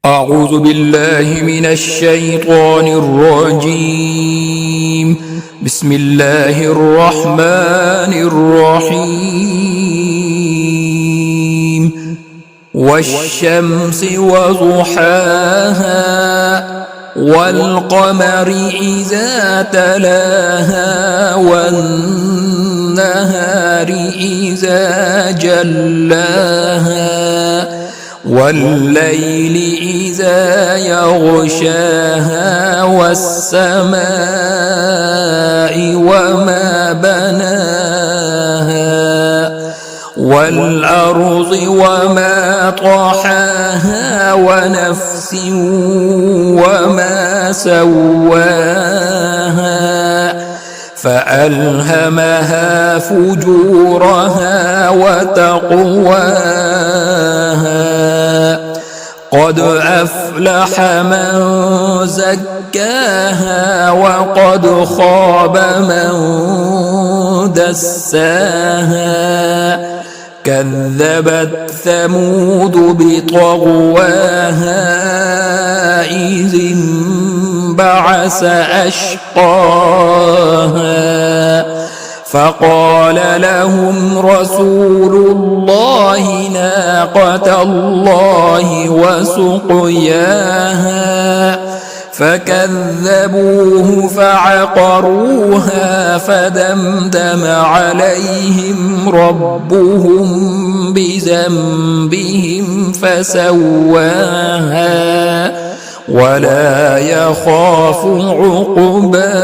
أعوذ بالله من الشيطان الرجيم. بسم الله الرحمن الرحيم. والشمس وضحاها والقمر إذا تلاها والنهار إذا جلاها والليل إذا يغشاها والسماء وما بناها والأرض وما طحاها ونفس وما سواها فألهمها فجورها وتقواها. قد أفلح من زكاها وقد خاب من دساها. كذبت ثمود بطغواها إذ انبعث أشقاها فقال لهم رسول الله ناقة الله وسقياها فكذبوه فعقروها فدمدم عليهم ربهم بذنبهم فسواها ولا يخاف عقباها.